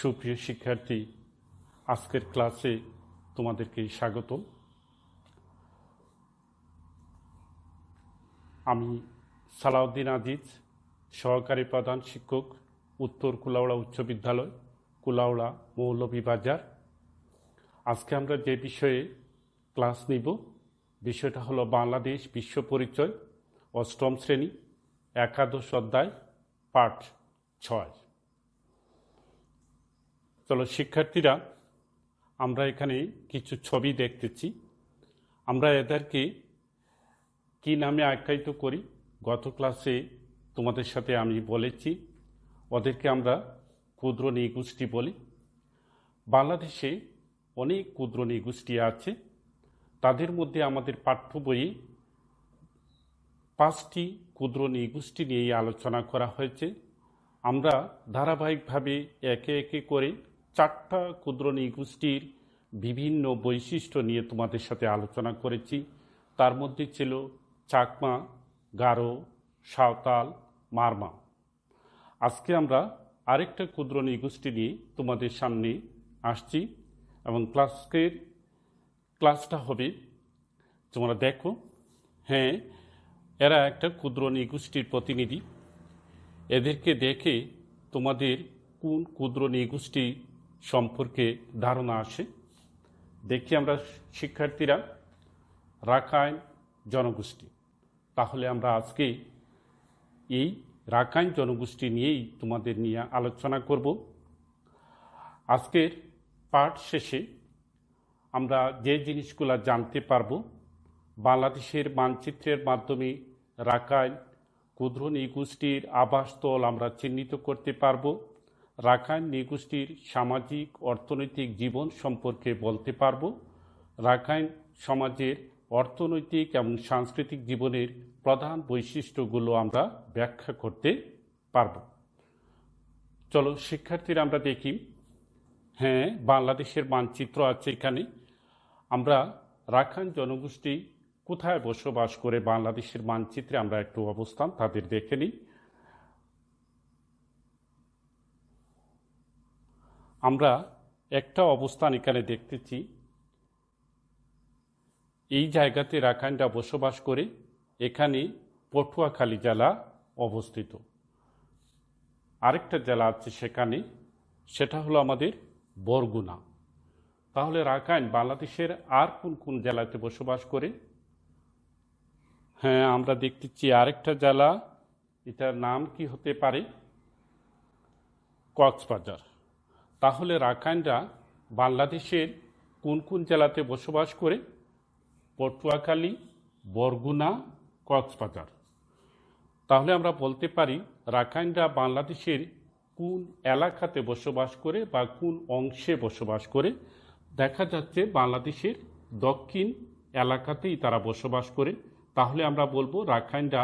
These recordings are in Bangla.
সুপ্রিয় শিক্ষার্থী, আজকের ক্লাসে তোমাদেরকে স্বাগত। আমি সালাউদ্দিন আজিজ, সহকারী প্রধান শিক্ষক, উত্তর কুলাউড়া উচ্চ বিদ্যালয়, কুলাউড়া মৌলভীবাজার। আজকে আমরা যে বিষয়ে ক্লাস নিব, বিষয়টা হলো বাংলাদেশ বিশ্ব পরিচয়, অষ্টম শ্রেণী, একাদশ অধ্যায়, পাঠ 6। চলো শিক্ষার্থীরা, আমরা এখানে কিছু ছবি দেখতেছি। আমরা এদেরকে কি নামে আখ্যায়িত করি? গত ক্লাসে তোমাদের সাথে আমি বলেছি, ওদেরকে আমরা ক্ষুদ্র নৃগোষ্ঠী বলি। বাংলাদেশে অনেক ক্ষুদ্র নৃগোষ্ঠী আছে। তাদের মধ্যে আমাদের পাঠ্য বইয়ে 5টি ক্ষুদ্র নৃগোষ্ঠী নিয়ে আলোচনা করা হয়েছে। আমরা ধারাবাহিকভাবে একে একে করে 4টা ক্ষুদ্র নৃগোষ্ঠীর বিভিন্ন বৈশিষ্ট্য নিয়ে তোমাদের সাথে আলোচনা করেছি। তার মধ্যে ছিল চাকমা, গারো, সাঁওতাল, মারমা। আজকে আমরা আরেকটা ক্ষুদ্র নৃগোষ্ঠী নিয়ে তোমাদের সামনে আসছি এবং ক্লাসটা হবে, তোমরা দেখো, হ্যাঁ, এরা একটা ক্ষুদ্র নৃগোষ্ঠীর প্রতিনিধি। এদেরকে দেখে তোমাদের কোন ক্ষুদ্র নৃগোষ্ঠী সম্পর্কে ধারণা আসে দেখি আমরা শিক্ষার্থীরা। রাখাইন জনগোষ্ঠী। তাহলে আমরা আজকে এই রাখাইন জনগোষ্ঠী নিয়েই তোমাদের নিয়ে আলোচনা করব। আজকের পাঠ শেষে আমরা যে জিনিসগুলো জানতে পারব, বাংলাদেশের মানচিত্রের মাধ্যমে রাখাইন ক্ষুদ্র নৃগোষ্ঠীর আবাসস্থল আমরা চিহ্নিত করতে পারব। রাখাইন নৃগোষ্ঠীর সামাজিক অর্থনৈতিক জীবন সম্পর্কে বলতে পারব। রাখাইন সমাজের অর্থনৈতিক এবং সাংস্কৃতিক জীবনের প্রধান বৈশিষ্ট্যগুলো আমরা ব্যাখ্যা করতে পারব। চলো শিক্ষার্থীরা, আমরা দেখি, হ্যাঁ, বাংলাদেশের মানচিত্র আছে এখানে। আমরা রাখাইন জনগোষ্ঠী কোথায় বসবাস করে বাংলাদেশের মানচিত্রে আমরা একটু অবস্থান তাদের দেখে নিই। আমরা একটা অবস্থান এখানে দেখতেছি। এই জায়গাতে রাখাইনরা বসবাস করে। এখানে পটুয়াখালী জেলা অবস্থিত। আরেকটা জেলা আছে সেখানে, সেটা হলো আমাদের বরগুনা। তাহলে রাখাইন বাংলাদেশের আর কোন কোন জেলাতে বসবাস করে? হ্যাঁ, আমরা দেখতেছি আরেকটা জেলা, এটার নাম কি হতে পারে? কক্সবাজার। তাহলে রাখাইনরা বাংলাদেশের কোন কোন জেলাতে বসবাস করে? পটুয়াখালী, বরগুনা, কক্সবাজার। তাহলে আমরা বলতে পারি রাখাইনরা বাংলাদেশের কোন এলাকাতে বসবাস করে বা কোন অংশে বসবাস করে। দেখা যাচ্ছে বাংলাদেশের দক্ষিণ এলাকাতেই তারা বসবাস করে। তাহলে আমরা বলবো রাখাইনরা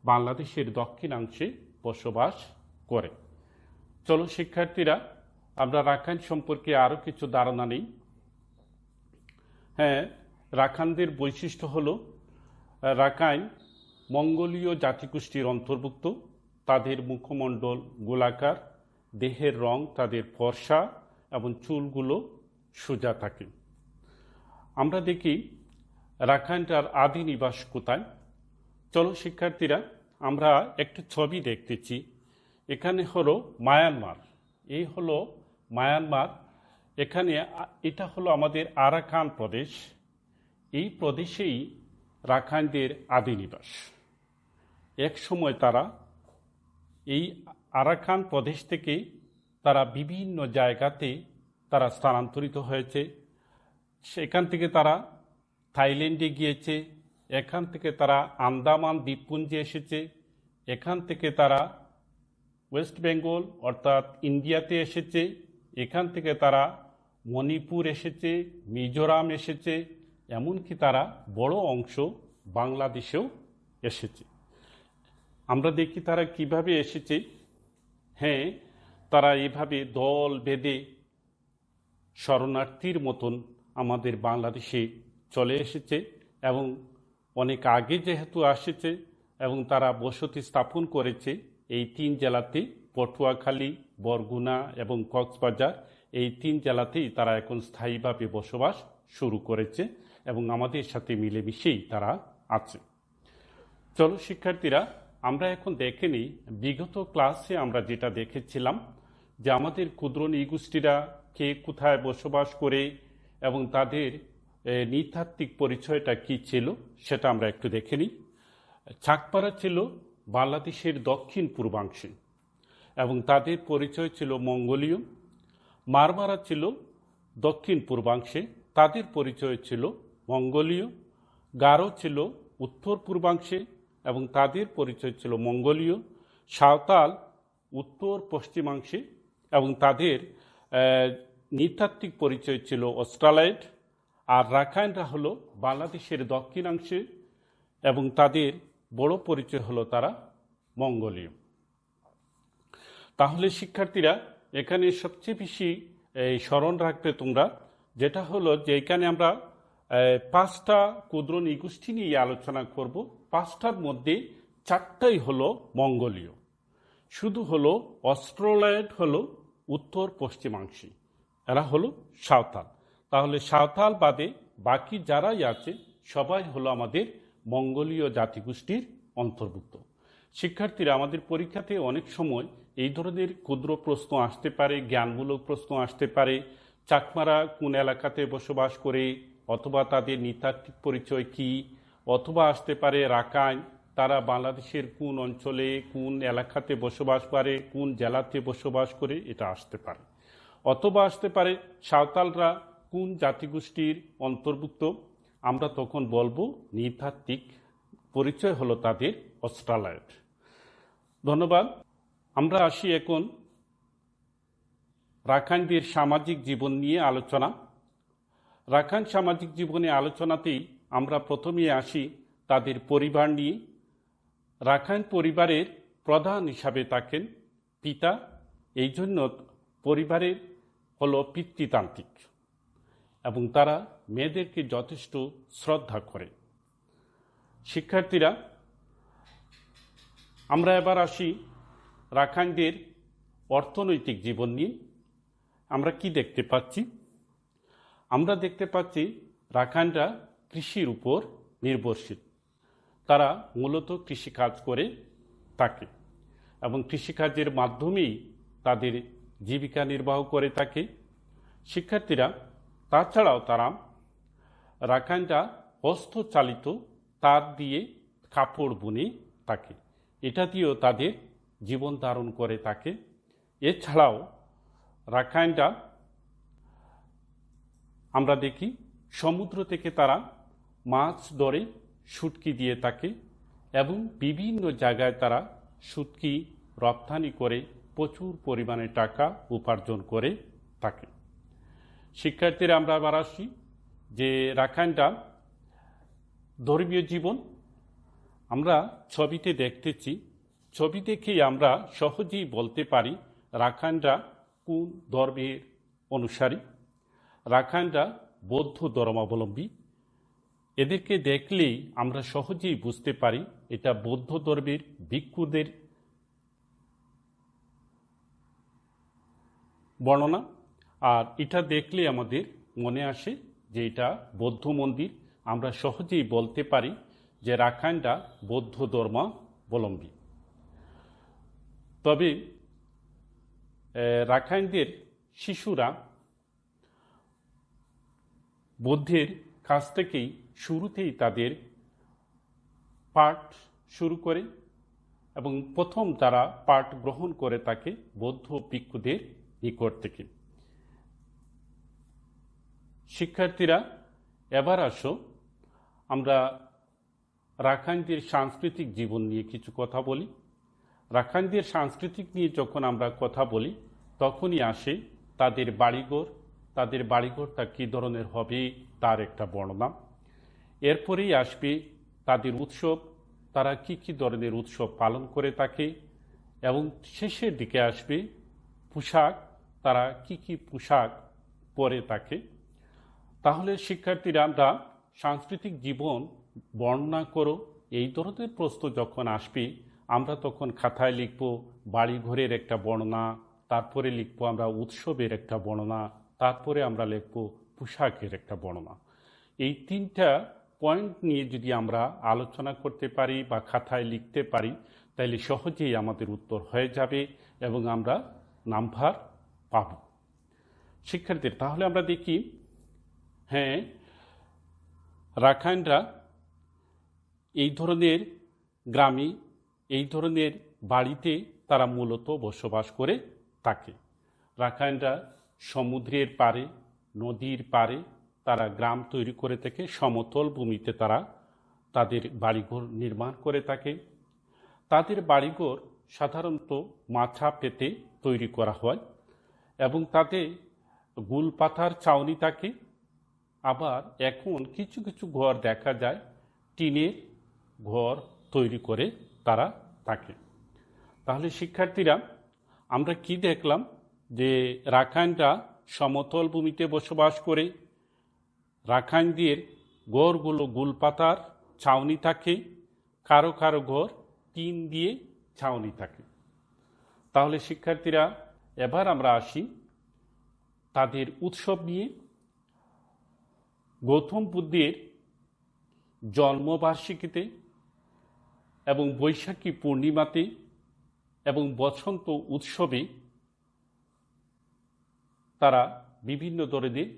বাংলাদেশের দক্ষিণাংশে বসবাস করে। চলো শিক্ষার্থীরা, আমরা রাখাইন সম্পর্কে আরও কিছু ধারণা নেই। হ্যাঁ, রাখাইনদের বৈশিষ্ট্য হলো, রাখাইন মঙ্গোলীয় জাতিগোষ্ঠীর অন্তর্ভুক্ত। তাদের মুখমণ্ডল গোলাকার, দেহের রং তাদের ফর্সা এবং চুলগুলো সোজা থাকে। আমরা দেখি রাখাইনটার আদি নিবাস কোথায়। চলো শিক্ষার্থীরা, আমরা একটা ছবি দেখতেছি। এখানে হলো মায়ানমার। এই হলো মায়ানমার। এখানে এটা হলো আমাদের আরাকান প্রদেশ। এই প্রদেশেই রাখাইনদের আদি নিবাস। এক সময় তারা এই আরাকান প্রদেশ থেকে তারা বিভিন্ন জায়গাতে তারা স্থানান্তরিত হয়েছে। সেখান থেকে তারা থাইল্যান্ডে গিয়েছে, এখান থেকে তারা আন্দামান দ্বীপপুঞ্জে এসেছে, এখান থেকে তারা ওয়েস্ট বেঙ্গল অর্থাৎ ইন্ডিয়াতে এসেছে, এখান থেকে তারা মণিপুর এসেছে, মিজোরাম এসেছে, এমনকি তারা বড় অংশ বাংলাদেশেও এসেছে। আমরা দেখি তারা কিভাবে এসেছে। হ্যাঁ, তারা এভাবে দল বেঁধে শরণার্থীর মতন আমাদের বাংলাদেশে চলে এসেছে এবং অনেক আগে যেহেতু আসেছে এবং তারা বসতি স্থাপন করেছে এই 3 জেলাতে, পটুয়াখালী, বরগুনা এবং কক্সবাজার এই 3 জেলাতেই তারা এখন স্থায়ীভাবে বসবাস শুরু করেছে এবং আমাদের সাথে মিলেমিশেই তারা আছে। চলো শিক্ষার্থীরা, আমরা এখন দেখে নিই বিগত ক্লাসে আমরা যেটা দেখেছিলাম যে আমাদের ক্ষুদ্র নৃগোষ্ঠীরা কে কোথায় বসবাস করে এবং তাদের নৃতাত্ত্বিক পরিচয়টা কি ছিল সেটা আমরা একটু দেখে নিই। চাকপাড়া ছিল বাংলাদেশের দক্ষিণ পূর্বাংশে এবং তাদের পরিচয় ছিল মঙ্গোলীয়। মারমারা ছিল দক্ষিণ পূর্বাংশে, তাদের পরিচয় ছিল মঙ্গোলীয়। গারো ছিল উত্তর পূর্বাংশে এবং তাদের পরিচয় ছিল মঙ্গোলীয়। সাঁওতাল উত্তর পশ্চিমাংশে এবং তাদের নৃতাত্ত্বিক পরিচয় ছিল অস্ট্রালয়েড। আর রাখাইনরা হলো বাংলাদেশের দক্ষিণাংশে এবং তাদের বড় পরিচয় হলো তারা মঙ্গোলীয়। তাহলে শিক্ষার্থীরা এখানে সবচেয়ে বেশি স্মরণ রাখবে তোমরা যেটা হলো যে এখানে আমরা 5টা ক্ষুদ্র নৃগোষ্ঠী নিয়ে আলোচনা করব। 5টার মধ্যে 4টাই হলো মঙ্গোলীয়, শুধু হলো অস্ট্রালয়েড হলো উত্তর পশ্চিমাংশী, এরা হলো সাঁওতাল। তাহলে সাঁওতাল বাদে বাকি যারাই আছে সবাই হলো আমাদের মঙ্গোলীয় জাতিগোষ্ঠীর অন্তর্ভুক্ত। শিক্ষার্থীরা, আমাদের পরীক্ষাতে অনেক সময় এই ধরনের ক্ষুদ্র প্রশ্ন আসতে পারে, জ্ঞানমূলক প্রশ্ন আসতে পারে। চাকমারা কোন এলাকাতে বসবাস করে, অথবা তাদের নৃতাত্ত্বিক পরিচয় কি, অথবা আসতে পারে রাখাইন তারা বাংলাদেশের কোন অঞ্চলে কোন এলাকাতে বসবাস করে, কোন জেলাতে বসবাস করে, এটা আসতে পারে। অথবা আসতে পারে সাঁওতালরা কোন জাতিগোষ্ঠীর অন্তর্ভুক্ত, আমরা তখন বলবো নৃতাত্ত্বিক পরিচয় হলো তাদের অস্ট্রালয়েড। ধন্যবাদ। আমরা আসি এখন রাখাইনদের সামাজিক জীবন নিয়ে আলোচনা। রাখাইন সামাজিক জীবনে আলোচনাতেই আমরা প্রথমে আসি তাদের পরিবার নিয়ে। রাখাইন পরিবারের প্রধান হিসাবে থাকেন পিতা, এই জন্য পরিবারের হলো পিতৃতান্ত্রিক এবং তারা মেয়েদেরকে যথেষ্ট শ্রদ্ধা করে। শিক্ষার্থীরা, আমরা এবার আসি রাখাইনদের অর্থনৈতিক জীবন নিয়ে। আমরা কি দেখতে পাচ্ছি? আমরা দেখতে পাচ্ছি রাখাইনরা কৃষির উপর নির্ভরশীল। তারা মূলত কৃষিকাজ করে থাকে এবং কৃষিকাজের মাধ্যমেই তাদের জীবিকা নির্বাহ করে থাকে। শিক্ষার্থীরা, তাছাড়াও তারা রাখাইনরা হস্তচালিত তার দিয়ে কাপড় বুনে থাকে, এটা দিয়েও তাদের জীবন ধারণ করে থাকে। এছাড়াও রাখাইনরা আমরা দেখি সমুদ্র থেকে তারা মাছ ধরে শুটকি দিয়ে থাকে এবং বিভিন্ন জায়গায় তারা শুটকি রপ্তানি করে প্রচুর পরিমাণে টাকা উপার্জন করে থাকে। শিক্ষার্থীরা, আমরা আবার আসি যে রাখাইনরা ধর্মীয় জীবন আমরা ছবিতে দেখতেছি। ছবি দেখেই আমরা সহজেই বলতে পারি রাখাইনরা কোন ধর্মের অনুসারী। রাখাইনরা বৌদ্ধ ধর্মাবলম্বী। এদেরকে দেখলেই আমরা সহজেই বুঝতে পারি এটা বৌদ্ধ ধর্মের ভিক্ষুদের বর্ণনা। আর এটা দেখলে আমাদের মনে আসে যে এটা বৌদ্ধ মন্দির। আমরা সহজেই বলতে পারি যে রাখাইনরা বৌদ্ধ ধর্মাবলম্বী। তবে রাখাইনদের শিশুরা বৌদ্ধের কাছ থেকেই শুরুতেই তাদের পাঠ শুরু করে এবং প্রথম তারা পাঠ গ্রহণ করে থাকে বৌদ্ধ ভিক্ষুদের নিকট থেকে। শিক্ষার্থীরা, এবার আসো আমরা রাখাইনদের সাংস্কৃতিক জীবন নিয়ে কিছু কথা বলি। রাখাইনদের সাংস্কৃতিক নিয়ে যখন আমরা কথা বলি তখনই আসে তাদের বাড়িঘর। তাদের বাড়িঘরটা কী ধরনের হবে তার একটা বর্ণনা। এরপরেই আসবে তাদের উৎসব, তারা কি কি ধরনের উৎসব পালন করে থাকে, এবং শেষের দিকে আসবে পোশাক, তারা কি কি পোশাক পরে থাকে। তাহলে শিক্ষার্থীরা, আমরা সাংস্কৃতিক জীবন বর্ণনা করো এই ধরনের প্রশ্ন যখন আসবে আমরা তখন খাতায় লিখব বাড়িঘরের একটা বর্ণনা, তারপরে লিখবো আমরা উৎসবের একটা বর্ণনা, তারপরে আমরা লিখবো পোশাকের একটা বর্ণনা। এই 3টা পয়েন্ট নিয়ে যদি আমরা আলোচনা করতে পারি বা খাতায় লিখতে পারি, তাহলে সহজেই আমাদের উত্তর হয়ে যাবে এবং আমরা নাম্বার পাব। শিক্ষার্থীর তাহলে আমরা দেখি, হ্যাঁ, রাখাইনরা এই ধরনের গ্রামে, এই ধরনের বাড়িতে তারা মূলত বসবাস করে থাকে। রাখাইনরা সমুদ্রের পাড়ে, নদীর পাড়ে তারা গ্রাম তৈরি করে থাকে, সমতল ভূমিতে তারা তাদের বাড়িঘর নির্মাণ করে থাকে। তাদের বাড়িঘর সাধারণত মাথা পেতে তৈরি করা হয় এবং তাতে গুল পাতার ছাউনি থাকে। আবার এখন কিছু কিছু ঘর দেখা যায় টিনের ঘর তৈরি করে তারা থাকে। তাহলে শিক্ষার্থীরা আমরা কি দেখলাম, যে রাখাইনরা সমতল ভূমিতে বসবাস করে, রাখাইনদের ঘরগুলো গুলপাতার ছাউনি থাকে, কারো কারো ঘর টিন দিয়ে ছাউনি থাকে। তাহলে শিক্ষার্থীরা এবার আমরা আসি তাদের উৎসব নিয়ে। গৌতম বুদ্ধের জন্মবার্ষিকীতে এবং বৈশাখী পূর্ণিমাতে এবং বসন্ত উৎসবে তারা বিভিন্ন ধরনের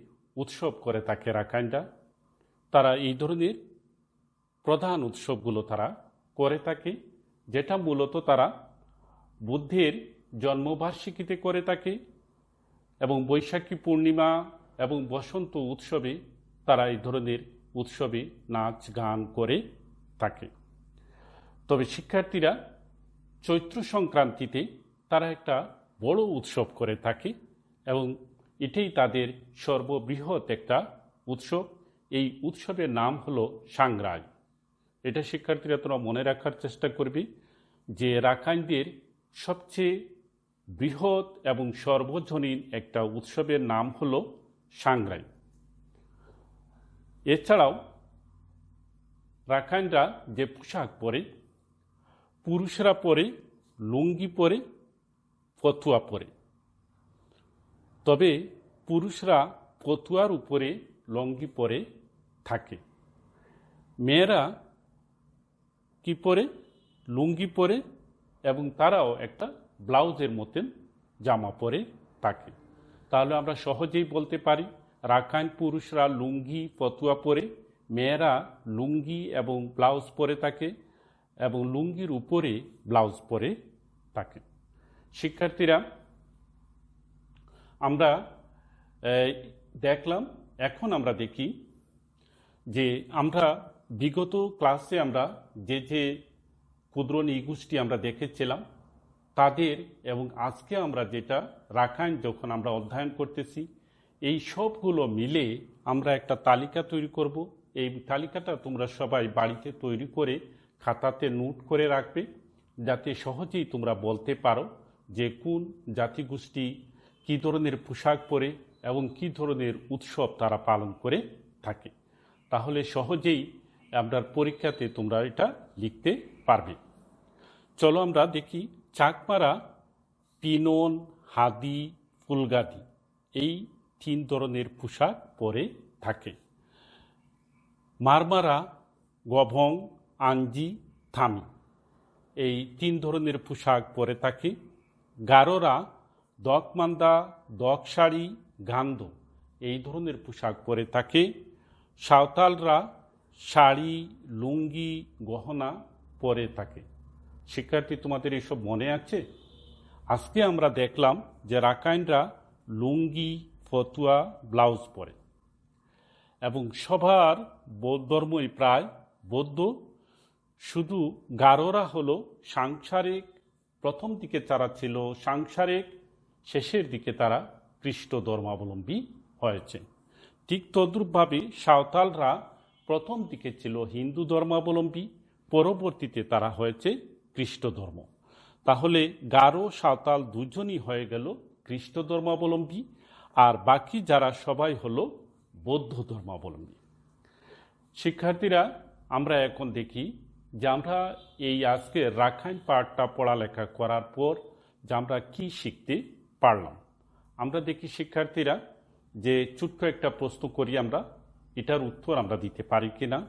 উৎসব করে থাকে রাখাইনরা। তারা এই ধরনের প্রধান উৎসবগুলো তারা করে থাকে, যেটা মূলত তারা বুদ্ধের জন্মবার্ষিকীতে করে থাকে এবং বৈশাখী পূর্ণিমা এবং বসন্ত উৎসবে তারা এই ধরনের উৎসবে নাচ গান করে থাকে। তবে শিক্ষার্থীরা চৈত্র সংক্রান্তিতে তারা একটা বড় উৎসব করে থাকে এবং এটাই তাদের সর্ববৃহৎ একটা উৎসব। এই উৎসবের নাম হলো সাংগ্রাই। এটা শিক্ষার্থীরা তোমরা মনে রাখার চেষ্টা করবে যে রাখাইনদের সবচেয়ে বৃহৎ এবং সর্বজনীন একটা উৎসবের নাম হলো সাংগ্রাই। এছাড়াও রাখাইনরা যে পোশাক পরে, পুরুষরা পরে লুঙ্গি পরে, ফতুয়া পরে। তবে পুরুষরা ফতুয়ার উপরে লুঙ্গি পরে থাকে, মেয়েরা কি পরে, লুঙ্গি পরে এবং তারাও একটা ব্লাউজের মতন জামা পরে থাকে। তাহলে আমরা সহজেই বলতে পারি রাখাইন পুরুষরা লুঙ্গি ফতুয়া পরে, মেয়েরা লুঙ্গি এবং ব্লাউজ পরে থাকে এবং লুঙ্গির উপরে ব্লাউজ পরে থাকে। শিক্ষার্থীরা আমরা দেখলাম, এখন আমরা দেখি যে আমরা বিগত ক্লাসে আমরা যে যে ক্ষুদ্র নৃগোষ্ঠী আমরা দেখেছিলাম তাদের, এবং আজকে আমরা যেটা রাখাইন যখন আমরা অধ্যয়ন করতেছি, এই সবগুলো মিলে আমরা একটা তালিকা তৈরি করব। এই তালিকাটা তোমরা সবাই বাড়িতে তৈরি করে খাতাতে নোট করে রাখবে, যাতে সহজেই তোমরা বলতে পারো যে কোন জাতিগোষ্ঠী কী ধরনের পোশাক পরে এবং কী ধরনের উৎসব তারা পালন করে থাকে। তাহলে সহজেই আপনার পরীক্ষাতে তোমরা এটা লিখতে পারবে। চলো আমরা দেখি, চাকমারা পিনন, হাদি, ফুলগাদি এই 3 ধরনের পোশাক পরে থাকে। মারমারা গভং, আঞ্জি, থামি এই 3 ধরনের পোশাক পরে থাকে। গারোরা দকমান্দা, দকশাড়ি, গান্ধ এই ধরনের পোশাক পরে থাকে। সাঁওতালরা শাড়ি, লুঙ্গি, গহনা পরে থাকে। শিক্ষার্থী তোমাদের এসব মনে আছে? আজকে আমরা দেখলাম যে রাখাইনরা লুঙ্গি, ফতুয়া, ব্লাউজ পরে এবং সবার ধর্মই প্রায় বৌদ্ধ। শুধু গারোরা হলো সাংসারিক, প্রথম দিকে তারা ছিল সাংসারিক, শেষের দিকে তারা খ্রিস্ট ধর্মাবলম্বী হয়েছে। ঠিক তদ্রূপভাবে সাঁওতালরা প্রথম দিকে ছিল হিন্দু ধর্মাবলম্বী, পরবর্তীতে তারা হয়েছে খ্রিস্ট ধর্ম। তাহলে গারো সাঁওতাল দুজনই হয়ে গেল খ্রিস্ট ধর্মাবলম্বী, আর বাকি যারা সবাই হলো বৌদ্ধ ধর্মাবলম্বী। শিক্ষার্থীরা আমরা এখন দেখি যে আমরা এই আজকে রাখাইন পাঠটা পড়ালেখা করার পর যে আমরা কি শিখতে পারলাম। আমরা দেখি শিক্ষার্থীরা যে ছোট্ট একটা প্রশ্ন করি আমরা, এটার উত্তর আমরা দিতে পারি কিনা।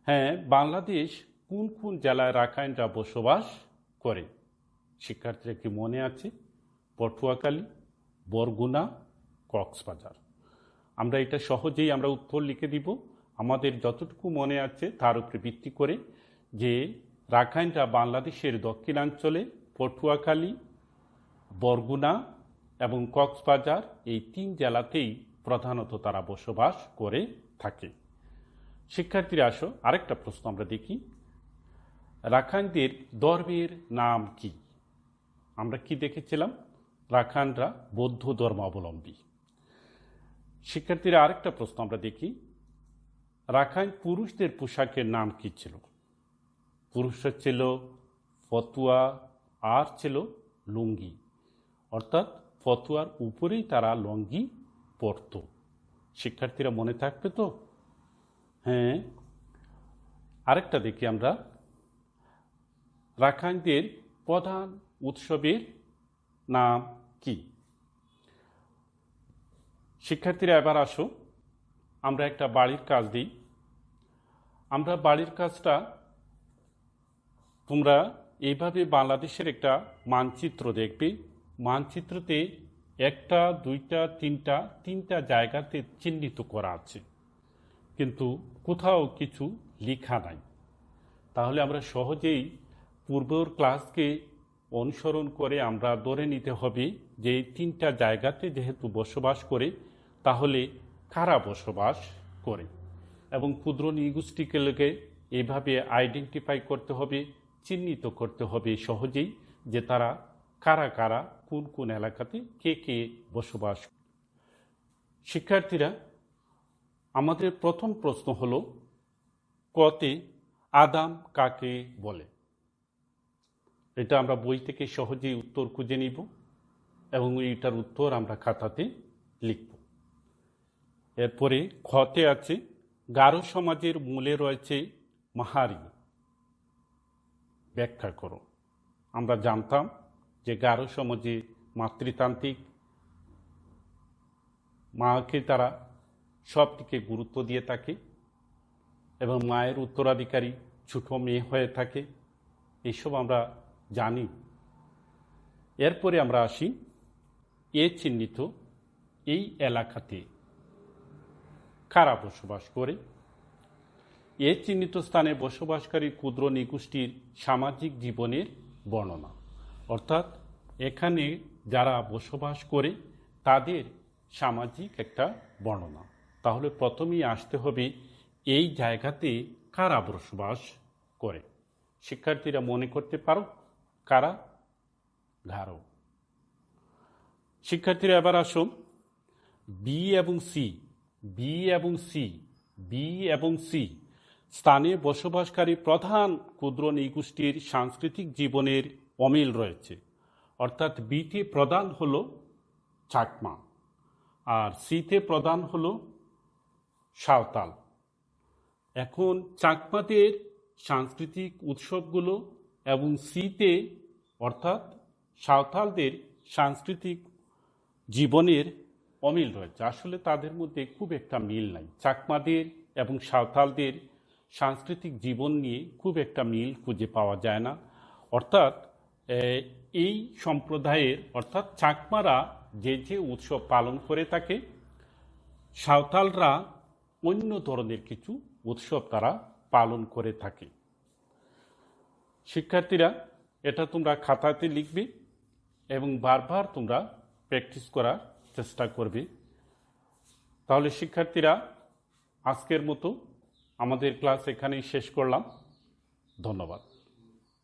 হ্যাঁ, বাংলাদেশ কোন কোন জেলায় রাখাইনরা বসবাস করে? শিক্ষার্থীরা কি মনে আছে? পটুয়াখালী, বরগুনা, কক্সবাজার। আমরা এটা সহজেই আমরা উত্তর লিখে দিব আমাদের যতটুকু মনে আছে তার উপরে ভিত্তি করে, যে রাখাইনরা বাংলাদেশের দক্ষিণাঞ্চলে পটুয়াখালী, বরগুনা এবং কক্সবাজার এই 3 জেলাতেই প্রধানত তারা বসবাস করে থাকে। শিক্ষার্থীরা আসো, আরেকটা প্রশ্ন আমরা দেখি। রাখাইনদের ধর্মের নাম কি? আমরা কি দেখেছিলাম? রাখাইনরা বৌদ্ধ ধর্মাবলম্বী। শিক্ষার্থীরা আরেকটা প্রশ্ন আমরা দেখি। রাখাইন পুরুষদের পোশাকের নাম কি ছিল? পুরুষরা ছিল ফতুয়া আর ছিল লুঙ্গি, অর্থাৎ ফতুয়ার উপরেই তারা লুঙ্গি পরত। শিক্ষার্থীরা মনে থাকবে তো? হ্যাঁ, আরেকটা দেখি আমরা। রাখাইনদের প্রধান উৎসবের নাম কি? শিক্ষার্থীরা এবার আসো, আমরা একটা বাড়ির কাজ দিই। আমরা বাড়ির কাজটা তোমরা এইভাবে বাংলাদেশের একটা মানচিত্র দেখবে। মানচিত্রতে 1টা 2টা 3টা জায়গাতে চিহ্নিত করা আছে, কিন্তু কোথাও কিছু লেখা নাই। তাহলে আমরা সহজেই পূর্বের ক্লাসকে অনুসরণ করে আমরা ধরে নিতে হবে যে এই 3টা জায়গাতে যেহেতু বসবাস করে, তাহলে কারা বসবাস করে, এবং ক্ষুদ্র নৃগোষ্ঠীগুলোকে এইভাবে আইডেন্টিফাই করতে হবে, চিহ্নিত করতে হবে সহজেই, যে তারা কারা কারা কোন কোন এলাকাতে কে কে বসবাস। শিক্ষার্থীরা, আমাদের প্রথম প্রশ্ন হলো, কতে আদাম কাকে বলে? এটা আমরা বই থেকে সহজেই উত্তর খুঁজে নিব এবং এইটার উত্তর আমরা খাতাতে লিখব। এরপরে খতে আছে, গারো সমাজের মূলে রয়েছে মাহারি, ব্যাখ্যা করো। আমরা জানতাম যে গারো সমাজে মাতৃতান্ত্রিক, মাকে তারা সব দিকে গুরুত্ব দিয়ে থাকে এবং মায়ের উত্তরাধিকারী ছোট মেয়ে হয়ে থাকে, এইসব আমরা জানি। এরপরে আমরা আসি, এ চিহ্নিত এই এলাকাতে কারা বসবাস করে। এ চিহ্নিত স্থানে বসবাসকারী ক্ষুদ্র নৃগোষ্ঠীর সামাজিক জীবনের বর্ণনা, অর্থাৎ এখানে যারা বসবাস করে তাদের সামাজিক একটা বর্ণনা। তাহলে প্রথমেই আসতে হবে এই জায়গাতে কারা বসবাস করে। শিক্ষার্থীরা মনে করতে পারো কারা? গারো। শিক্ষার্থীরা এবার আসো, বি এবং সি স্থানে বসবাসকারী প্রধান ক্ষুদ্র নৃগোষ্ঠীর সাংস্কৃতিক জীবনের অমিল রয়েছে, অর্থাৎ বিতে প্রধান হলো চাকমা আর সিতে প্রধান হলো সাঁওতাল। এখন চাকমাদের সাংস্কৃতিক উৎসবগুলো এবং সিতে অর্থাৎ সাঁওতালদের সাংস্কৃতিক জীবনের অমিল রয়েছে। আসলে তাদের মধ্যে খুব একটা মিল নাই। চাকমাদের এবং সাঁওতালদের সাংস্কৃতিক জীবন নিয়ে খুব একটা মিল খুঁজে পাওয়া যায় না। অর্থাৎ এই সম্প্রদায়ের অর্থাৎ চাকমারা যে যে উৎসব পালন করে থাকে, সাঁওতালরা অন্য ধরনের কিছু উৎসব তারা পালন করে থাকে। শিক্ষার্থীরা, এটা তোমরা খাতাতে লিখবে এবং বারবার তোমরা প্র্যাকটিস করার চেষ্টা করবে। তাহলে শিক্ষার্থীরা, আজকের মতো আমাদের ক্লাস এখানেই শেষ করলাম। ধন্যবাদ।